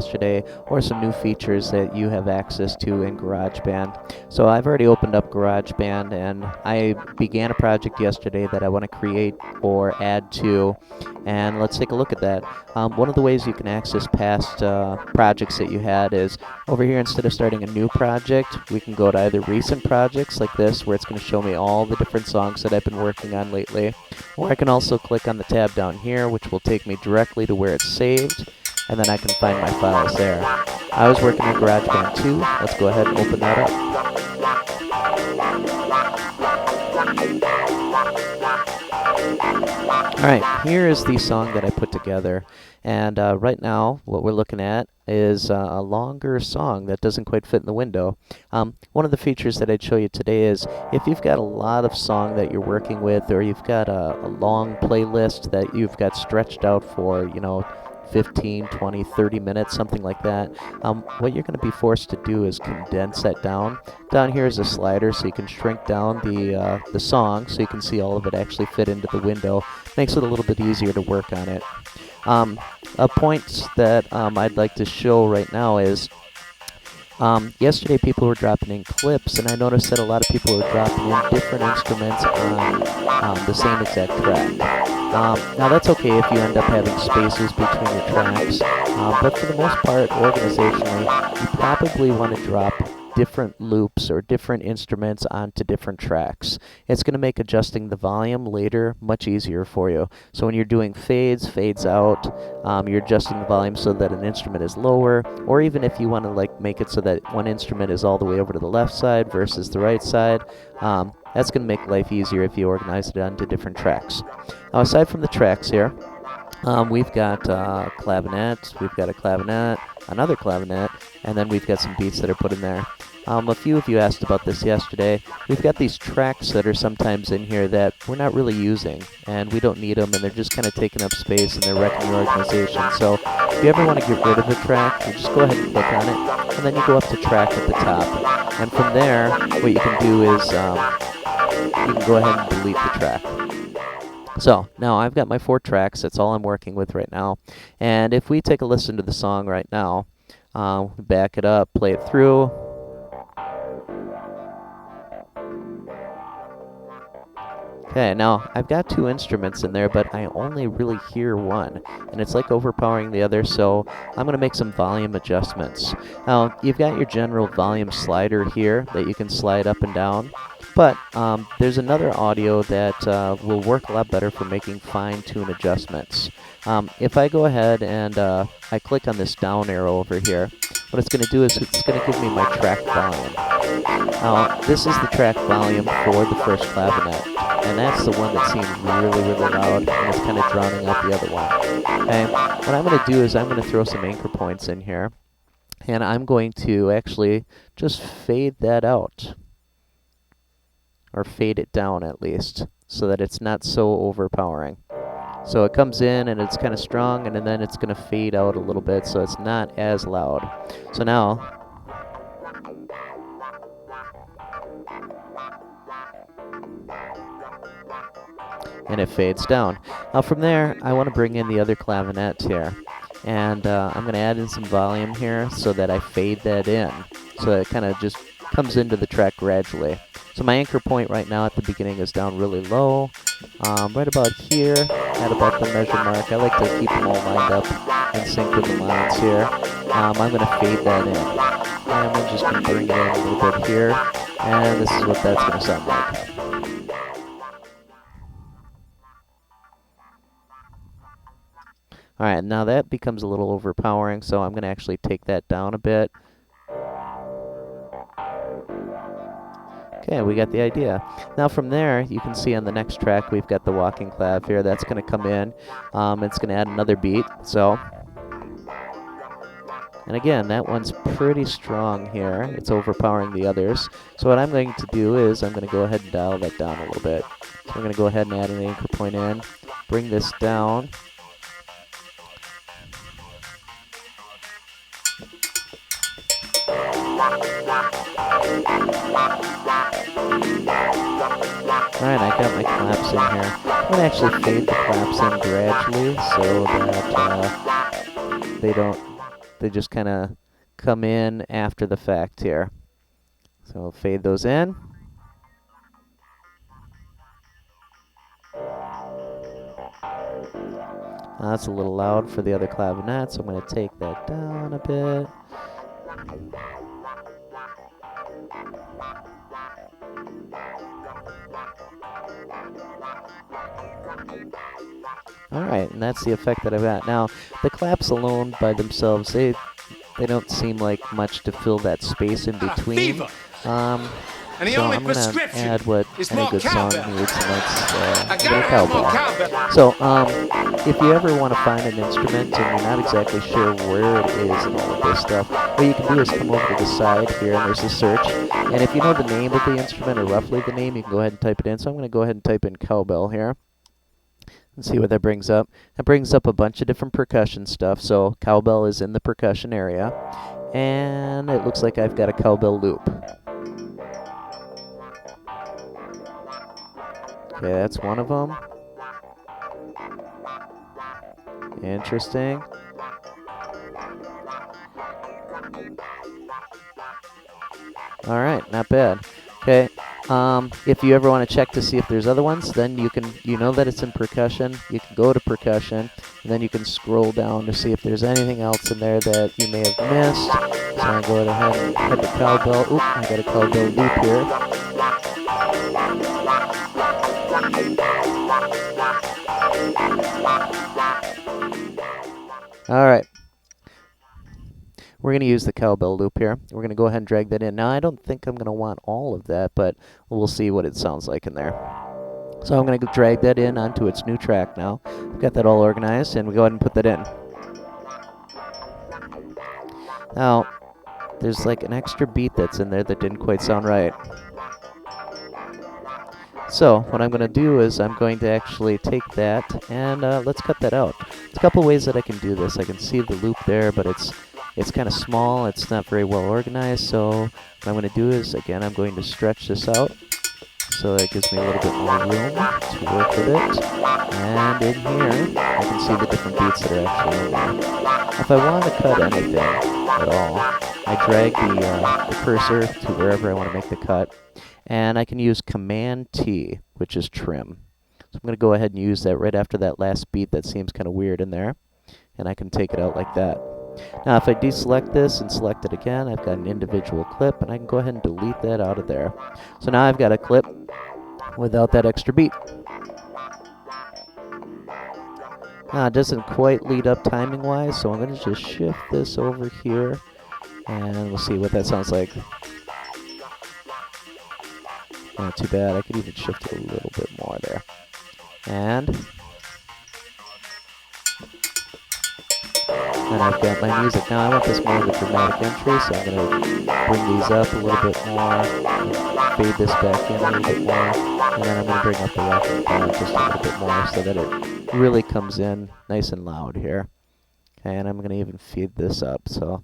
yesterday, or some new features that you have access to in GarageBand. So I've already opened up GarageBand, and I began a project yesterday that I want to create or add to, and let's take a look at that. One of the ways you can access past projects that you had is over here. Instead of starting a new project, we can go to either recent projects like this, where it's going to show me all the different songs that I've been working on lately, or I can also click on the tab down here, which will take me directly to where it's saved, and then I can find my files there. I was working in GarageBand 2. Let's go ahead and open that up. Alright, here is the song that I put together, and right now what we're looking at is a longer song that doesn't quite fit in the window. One of the features that I'd show you today is if you've got a lot of song that you're working with, or you've got a long playlist that you've got stretched out for, 15, 20, 30 minutes, something like that, what you're going to be forced to do is condense that down. Down here is a slider, so you can shrink down the song so you can see all of it actually fit into the window. Makes it a little bit easier to work on it. A point that I'd like to show right now is yesterday people were dropping in clips, and I noticed that a lot of people were dropping in different instruments on the same exact track. Now that's okay if you end up having spaces between your tracks, but for the most part, organizationally, you probably want to drop different loops or different instruments onto different tracks. It's going to make adjusting the volume later much easier for you. So when you're doing fades out, you're adjusting the volume so that an instrument is lower, or even if you want to make it so that one instrument is all the way over to the left side versus the right side, that's going to make life easier if you organize it onto different tracks. Now, aside from the tracks here, we've got clavinet, we've got a clavinet, another clavinet, and then we've got some beats that are put in there. A few of you asked about this yesterday. We've got these tracks that are sometimes in here that we're not really using, and we don't need them, and they're just kind of taking up space and they're wrecking your organization. So if you ever want to get rid of a track, you just go ahead and click on it, and then you go up to track at the top. And from there, what you can do is you can go ahead and delete the track. So now I've got my 4 tracks. That's all I'm working with right now. And if we take a listen to the song right now, back it up, play it through. Okay, now I've got 2 instruments in there, but I only really hear one, and it's like overpowering the other, so I'm going to make some volume adjustments. Now, you've got your general volume slider here that you can slide up and down, but there's another audio that will work a lot better for making fine-tune adjustments. If I go ahead and I click on this down arrow over here, what it's going to do is it's going to give me my track volume. Now, this is the track volume for the first clavinet, and that's the one that seems really, really loud, and it's kind of drowning out the other one. Okay, what I'm going to do is I'm going to throw some anchor points in here, and I'm going to actually just fade that out, or fade it down at least, so that it's not so overpowering. So it comes in and it's kind of strong, and then it's going to fade out a little bit so it's not as loud. So now, and it fades down. Now from there, I want to bring in the other clavinet here. And I'm going to add in some volume here so that I fade that in. So it kind of just comes into the track gradually. So my anchor point right now at the beginning is down really low. Right about here, at about the measure mark. I like to keep them all lined up in sync with the lines here. I'm going to fade that in. And I'm just going to bring it in a little bit here. And this is what that's going to sound like. Alright, now that becomes a little overpowering, so I'm going to actually take that down a bit. Okay, we got the idea. Now from there, you can see on the next track, we've got the walking clav here. That's going to come in. It's going to add another beat. So, and again, that one's pretty strong here. It's overpowering the others. So what I'm going to do is I'm going to go ahead and dial that down a little bit. So I'm going to go ahead and add an anchor point in, bring this down. Alright, I got my claps in here. I'm going to actually fade the claps in gradually so that they don't They just kind of come in after the fact here. So I'll fade those in. That's a little loud for the other clavinet, so I'm going to take that down a bit. Alright, and that's the effect that I've got. Now, the claps alone by themselves, they don't seem like much to fill that space in between. So I'm going to add what any good song needs, and that's a cowbell. So if you ever want to find an instrument and you're not exactly sure where it is and all of this stuff, what you can do is come over to the side here, and there's a search. And if you know the name of the instrument, or roughly the name, you can go ahead and type it in. So I'm going to go ahead and type in cowbell here and see what that brings up. That brings up a bunch of different percussion stuff. So cowbell is in the percussion area, and it looks like I've got a cowbell loop. Okay, that's one of them. Interesting. Alright, not bad. Okay, if you ever want to check to see if there's other ones, then you know that it's in percussion, you can go to percussion, and then you can scroll down to see if there's anything else in there that you may have missed. So I'm going to go ahead and head to cowbell. Oop, I got a cowbell loop here. Alright. We're going to use the cowbell loop here. We're going to go ahead and drag that in. Now, I don't think I'm going to want all of that, but we'll see what it sounds like in there. So I'm going to drag that in onto its new track now. We've got that all organized, and we go ahead and put that in. Now, there's like an extra beat that's in there that didn't quite sound right. So what I'm going to do is I'm going to actually take that and let's cut that out. There's a couple ways that I can do this. I can see the loop there, but it's kind of small. It's not very well organized. So what I'm going to do is, again, I'm going to stretch this out so that gives me a little bit more room to work with it. And in here, I can see the different beats that are actually in there. If I want to cut anything at all, I drag the cursor to wherever I want to make the cut. And I can use Command-T, which is trim. So I'm going to go ahead and use that right after that last beat that seems kind of weird in there. And I can take it out like that. Now if I deselect this and select it again, I've got an individual clip, and I can go ahead and delete that out of there. So now I've got a clip without that extra beat. Now it doesn't quite lead up timing-wise, so I'm going to just shift this over here, and we'll see what that sounds like. Not too bad. I could even shift it a little bit more there. And I've got my music. Now I want this more of a dramatic entry, so I'm going to bring these up a little bit more, fade this back in a little bit more, and then I'm going to bring up the rocking part just a little bit more so that it really comes in nice and loud here. Okay, and I'm going to even feed this up. So.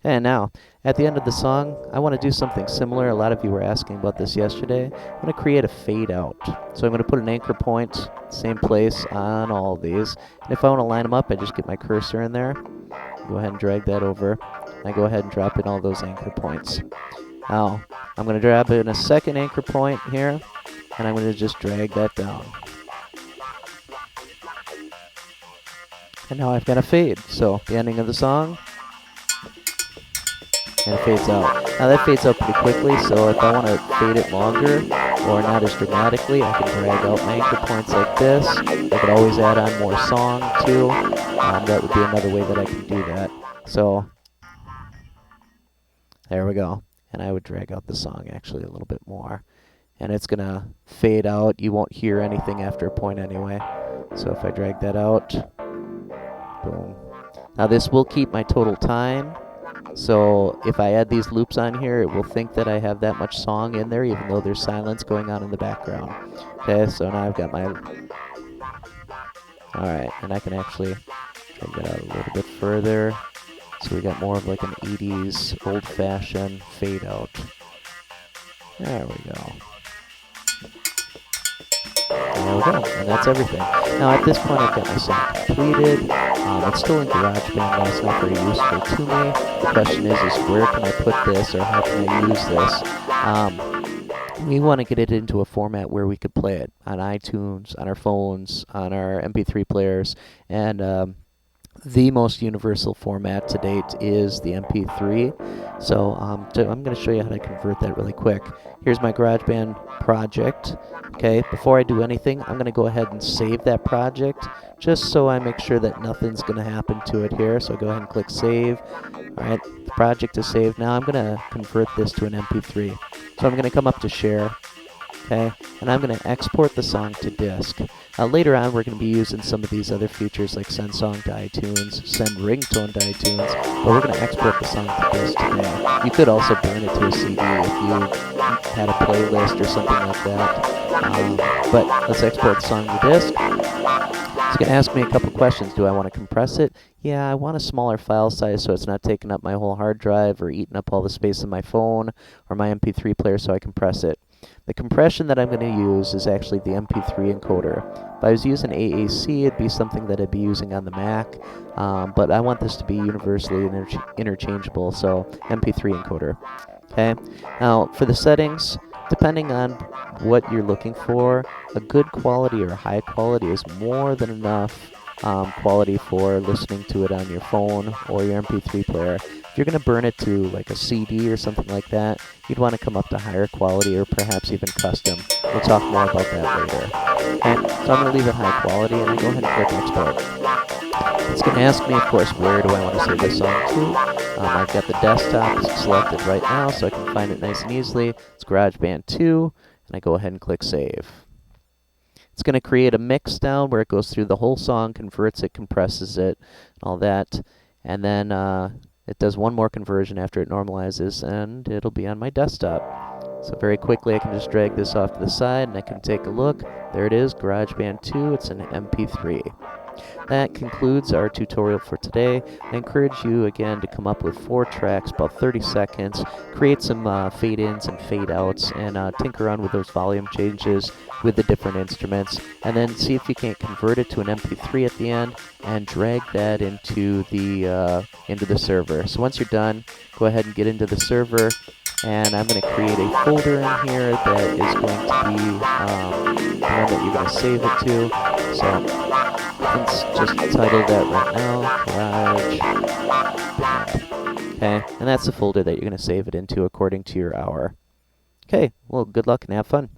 And now, at the end of the song, I want to do something similar. A lot of you were asking about this yesterday. I'm going to create a fade out. So I'm going to put an anchor point, same place on all of these. And if I want to line them up, I just get my cursor in there. Go ahead and drag that over. I go ahead and drop in all those anchor points. Now, I'm going to drop in a second anchor point here, and I'm going to just drag that down. And now I've got a fade. So the ending of the song. And it fades out. Now that fades out pretty quickly, so if I want to fade it longer, or not as dramatically, I can drag out my anchor points like this. I could always add on more song, too. That would be another way that I can do that. So, there we go. And I would drag out the song, actually, a little bit more. And it's going to fade out. You won't hear anything after a point anyway. So if I drag that out, boom. Now this will keep my total time. So if I add these loops on here, it will think that I have that much song in there, even though there's silence going on in the background. Okay, so now I've got my... Alright, and I can actually drag that out a little bit further. So we got more of like an 80s old-fashioned fade out. There we go. There we go, and that's everything. Now at this point I've got my song completed. It's still in GarageBand, though it's not very useful to me. The question is where can I put this, or how can I use this? We want to get it into a format where we could play it on iTunes, on our phones, on our MP3 players, and the most universal format to date is the MP3. So I'm going to show you how to convert that really quick. Here's my GarageBand project. Okay, before I do anything, I'm going to go ahead and save that project, just so I make sure that nothing's going to happen to it here. So go ahead and click Save. Alright, the project is saved. Now I'm going to convert this to an MP3. So I'm going to come up to Share, okay, and I'm going to export the song to disk. Later on, we're going to be using some of these other features like send song to iTunes, send ringtone to iTunes, but we're going to export the song to disk today. You could also burn it to a CD if you had a playlist or something like that. But let's export the song to disk. It's going to ask me a couple questions. Do I want to compress it? Yeah, I want a smaller file size so it's not taking up my whole hard drive or eating up all the space in my phone or my MP3 player, so I compress it. The compression that I'm going to use is actually the MP3 encoder. If I was using AAC, it'd be something that I'd be using on the Mac, but I want this to be universally interchangeable, so MP3 encoder. Okay. Now, for the settings, depending on what you're looking for, a good quality or high quality is more than enough quality for listening to it on your phone or your MP3 player. If you're going to burn it to like a CD or something like that, you'd want to come up to higher quality or perhaps even custom. We'll talk more about that later. Okay, so I'm going to leave it high quality and I go ahead and click Export. It's going to ask me, of course, where do I want to save this song to. I've got the desktop selected right now, so I can find it nice and easily. It's GarageBand 2, and I go ahead and click Save. It's going to create a mix down where it goes through the whole song, converts it, compresses it, all that, and then it does one more conversion after it normalizes, and it'll be on my desktop. So very quickly I can just drag this off to the side, and I can take a look. There it is, GarageBand 2. It's an MP3. That concludes our tutorial for today. I encourage you again to come up with 4 tracks, about 30 seconds, create some fade-ins and fade-outs, and tinker around with those volume changes with the different instruments, and then see if you can't convert it to an MP3 at the end, and drag that into the server. So once you're done, go ahead and get into the server, and I'm going to create a folder in here that is going to be the one that you're going to save it to. So let's just title that right now, GarageBand. Okay, and that's the folder that you're going to save it into according to your hour. Okay, well, good luck and have fun.